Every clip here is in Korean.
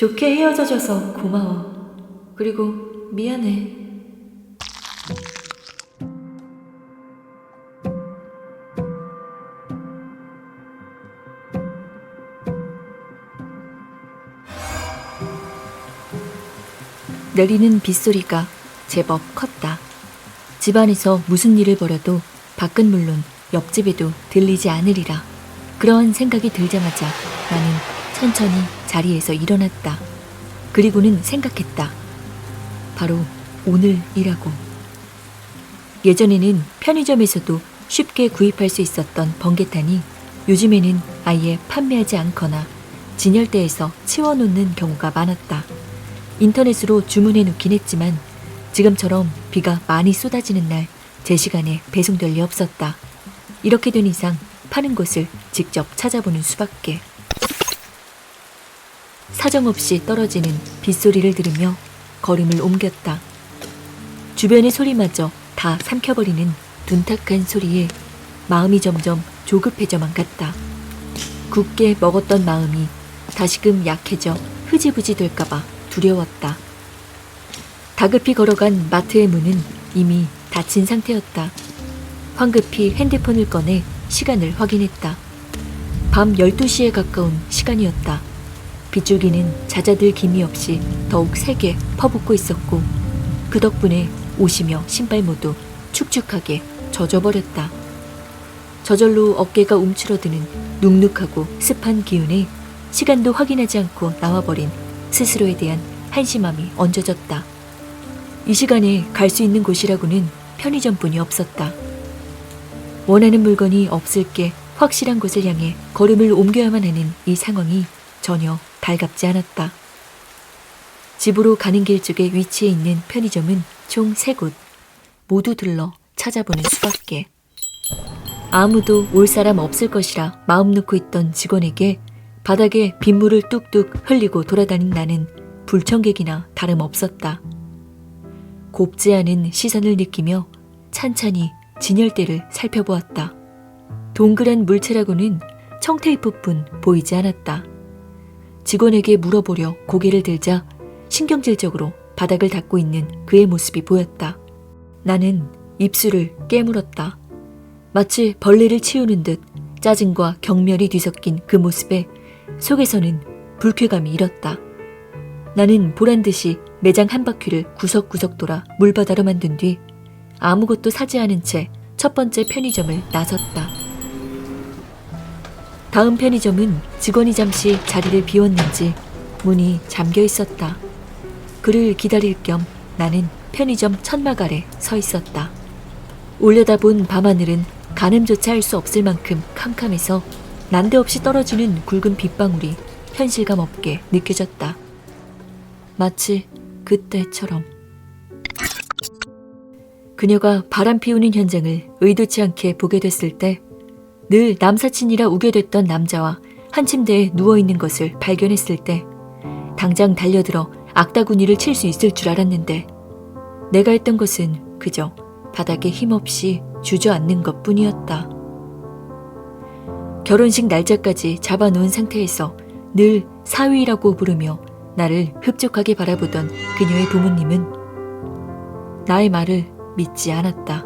좋게 헤어져줘서 고마워. 그리고 미안해. 내리는 빗소리가 제법 컸다. 집안에서 무슨 일을 벌여도 밖은 물론 옆집에도 들리지 않으리라. 그러한 생각이 들자마자 나는 천천히 자리에서 일어났다. 그리고는 생각했다. 바로 오늘이라고. 예전에는 편의점에서도 쉽게 구입할 수 있었던 번개탄이 요즘에는 아예 판매하지 않거나 진열대에서 치워놓는 경우가 많았다. 인터넷으로 주문해 놓긴 했지만 지금처럼 비가 많이 쏟아지는 날 제 시간에 배송될 리 없었다. 이렇게 된 이상 파는 곳을 직접 찾아보는 수밖에. 사정없이 떨어지는 빗소리를 들으며 걸음을 옮겼다. 주변의 소리마저 다 삼켜버리는 둔탁한 소리에 마음이 점점 조급해져만 갔다. 굳게 먹었던 마음이 다시금 약해져 흐지부지 될까봐 두려웠다. 다급히 걸어간 마트의 문은 이미 닫힌 상태였다. 황급히 핸드폰을 꺼내 시간을 확인했다. 밤 12시에 가까운 시간이었다. 빗줄기는 잦아들 기미 없이 더욱 세게 퍼붓고 있었고 그 덕분에 옷이며 신발 모두 축축하게 젖어버렸다. 저절로 어깨가 움츠러드는 눅눅하고 습한 기운에 시간도 확인하지 않고 나와버린 스스로에 대한 한심함이 얹어졌다. 이 시간에 갈 수 있는 곳이라고는 편의점뿐이 없었다. 원하는 물건이 없을 게 확실한 곳을 향해 걸음을 옮겨야만 하는 이 상황이 전혀 달갑지 않았다. 집으로 가는 길 쪽에 위치해 있는 편의점은 총 3곳. 모두 들러 찾아보는 수밖에. 아무도 올 사람 없을 것이라 마음 놓고 있던 직원에게 바닥에 빗물을 뚝뚝 흘리고 돌아다닌 나는 불청객이나 다름없었다. 곱지 않은 시선을 느끼며 찬찬히 진열대를 살펴보았다. 동그란 물체라고는 청테이프뿐 보이지 않았다. 직원에게 물어보려 고개를 들자 신경질적으로 바닥을 닦고 있는 그의 모습이 보였다. 나는 입술을 깨물었다. 마치 벌레를 치우는 듯 짜증과 경멸이 뒤섞인 그 모습에 속에서는 불쾌감이 일었다. 나는 보란듯이 매장 한 바퀴를 구석구석 돌아 물바다로 만든 뒤 아무것도 사지 않은 채 첫 번째 편의점을 나섰다. 다음 편의점은 직원이 잠시 자리를 비웠는지 문이 잠겨 있었다. 그를 기다릴 겸 나는 편의점 천막 아래 서 있었다. 올려다본 밤하늘은 가늠조차 할 수 없을 만큼 캄캄해서 난데없이 떨어지는 굵은 빗방울이 현실감 없게 느껴졌다. 마치 그때처럼. 그녀가 바람 피우는 현장을 의도치 않게 보게 됐을 때 늘 남사친이라 우겨댔던 남자와 한 침대에 누워있는 것을 발견했을 때 당장 달려들어 악다구니를 칠 수 있을 줄 알았는데 내가 했던 것은 그저 바닥에 힘없이 주저앉는 것뿐이었다. 결혼식 날짜까지 잡아놓은 상태에서 늘 사위라고 부르며 나를 흡족하게 바라보던 그녀의 부모님은 나의 말을 믿지 않았다.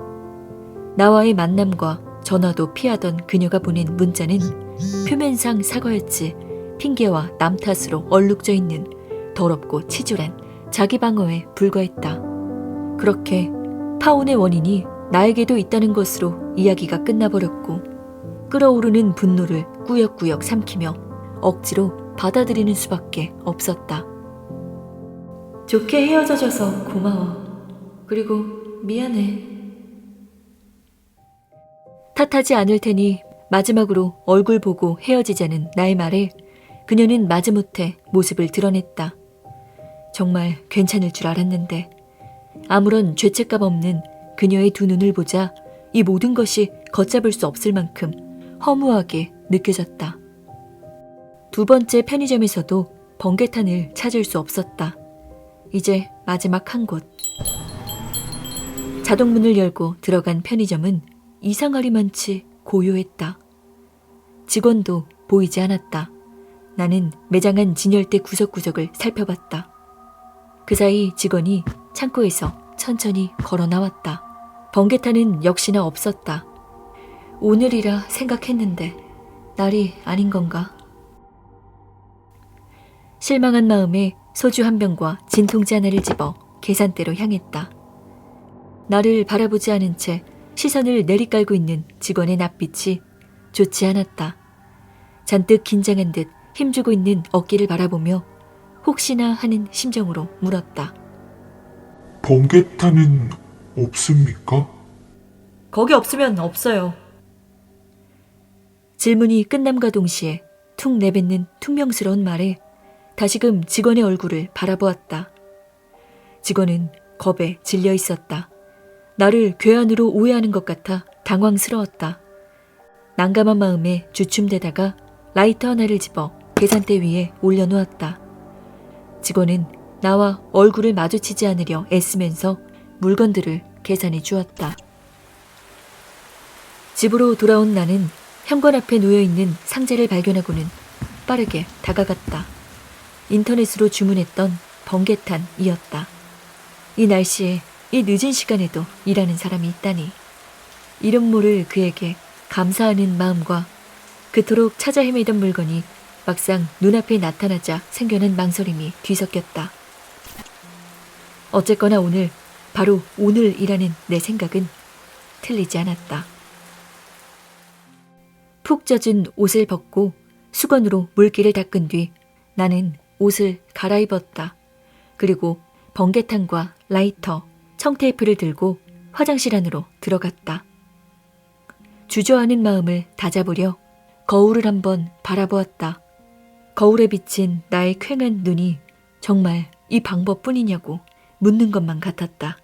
나와의 만남과 전화도 피하던 그녀가 보낸 문자는 표면상 사과였지 핑계와 남 탓으로 얼룩져 있는 더럽고 치졸한 자기 방어에 불과했다. 그렇게 파혼의 원인이 나에게도 있다는 것으로 이야기가 끝나버렸고 끓어오르는 분노를 꾸역꾸역 삼키며 억지로 받아들이는 수밖에 없었다. 좋게 헤어져줘서 고마워. 그리고 미안해. 탓하지 않을 테니 마지막으로 얼굴 보고 헤어지자는 나의 말에 그녀는 마지못해 모습을 드러냈다. 정말 괜찮을 줄 알았는데 아무런 죄책감 없는 그녀의 두 눈을 보자 이 모든 것이 걷잡을 수 없을 만큼 허무하게 느껴졌다. 두 번째 편의점에서도 번개탄을 찾을 수 없었다. 이제 마지막 한 곳. 자동문을 열고 들어간 편의점은 이상하리만치 고요했다. 직원도 보이지 않았다. 나는 매장안 진열대 구석구석을 살펴봤다. 그 사이 직원이 창고에서 천천히 걸어 나왔다. 번개탄은 역시나 없었다. 오늘이라 생각했는데 날이 아닌 건가? 실망한 마음에 소주 한 병과 진통제 하나를 집어 계산대로 향했다. 나를 바라보지 않은 채 시선을 내리깔고 있는 직원의 낯빛이 좋지 않았다. 잔뜩 긴장한 듯 힘주고 있는 어깨를 바라보며 혹시나 하는 심정으로 물었다. 번개탄은 없습니까? 거기 없으면 없어요. 질문이 끝남과 동시에 툭 내뱉는 퉁명스러운 말에 다시금 직원의 얼굴을 바라보았다. 직원은 겁에 질려 있었다. 나를 괴한으로 오해하는 것 같아 당황스러웠다. 난감한 마음에 주춤대다가 라이터 하나를 집어 계산대 위에 올려놓았다. 직원은 나와 얼굴을 마주치지 않으려 애쓰면서 물건들을 계산해 주었다. 집으로 돌아온 나는 현관 앞에 놓여있는 상자를 발견하고는 빠르게 다가갔다. 인터넷으로 주문했던 번개탄이었다. 이 날씨에 이 늦은 시간에도 일하는 사람이 있다니. 이름 모를 그에게 감사하는 마음과 그토록 찾아 헤매던 물건이 막상 눈앞에 나타나자 생겨난 망설임이 뒤섞였다. 어쨌거나 오늘, 바로 오늘이라는 내 생각은 틀리지 않았다. 푹 젖은 옷을 벗고 수건으로 물기를 닦은 뒤 나는 옷을 갈아입었다. 그리고 번개탄과 라이터, 청테이프를 들고 화장실 안으로 들어갔다. 주저하는 마음을 다잡으려 거울을 한번 바라보았다. 거울에 비친 나의 퀭한 눈이 정말 이 방법뿐이냐고 묻는 것만 같았다.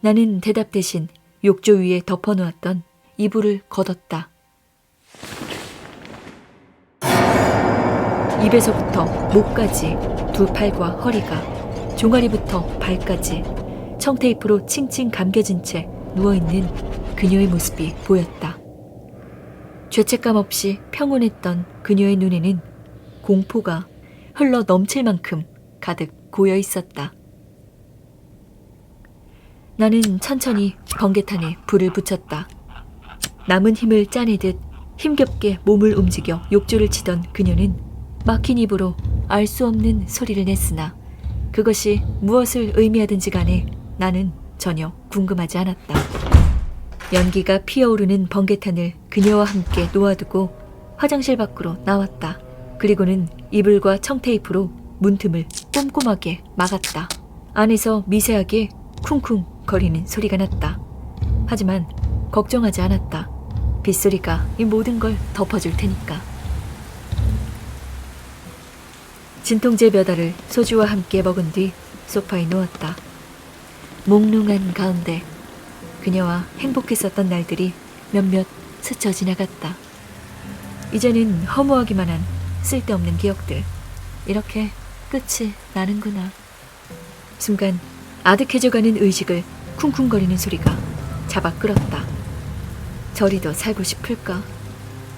나는 대답 대신 욕조 위에 덮어놓았던 이불을 걷었다. 입에서부터 목까지 두 팔과 허리가 종아리부터 발까지 청테이프로 칭칭 감겨진 채 누워있는 그녀의 모습이 보였다. 죄책감 없이 평온했던 그녀의 눈에는 공포가 흘러 넘칠 만큼 가득 고여 있었다. 나는 천천히 번개탄에 불을 붙였다. 남은 힘을 짜내듯 힘겹게 몸을 움직여 욕조를 치던 그녀는 막힌 입으로 알 수 없는 소리를 냈으나 그것이 무엇을 의미하든지 간에 나는 전혀 궁금하지 않았다. 연기가 피어오르는 번개탄을 그녀와 함께 놓아두고 화장실 밖으로 나왔다. 그리고는 이불과 청테이프로 문틈을 꼼꼼하게 막았다. 안에서 미세하게 쿵쿵 거리는 소리가 났다. 하지만 걱정하지 않았다. 빗소리가 이 모든 걸 덮어줄 테니까. 진통제 몇 알을 소주와 함께 먹은 뒤 소파에 누웠다. 몽롱한 가운데 그녀와 행복했었던 날들이 몇몇 스쳐 지나갔다. 이제는 허무하기만 한 쓸데없는 기억들. 이렇게 끝이 나는구나. 순간 아득해져가는 의식을 쿵쿵거리는 소리가 잡아 끌었다. 저리도 살고 싶을까?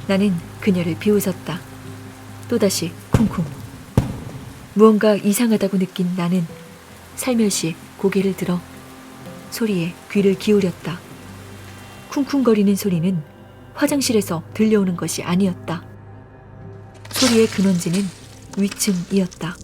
나는 그녀를 비웃었다. 또다시 쿵쿵. 무언가 이상하다고 느낀 나는 살며시 고개를 들어 소리에 귀를 기울였다. 쿵쿵거리는 소리는 화장실에서 들려오는 것이 아니었다. 소리의 근원지는 위층이었다.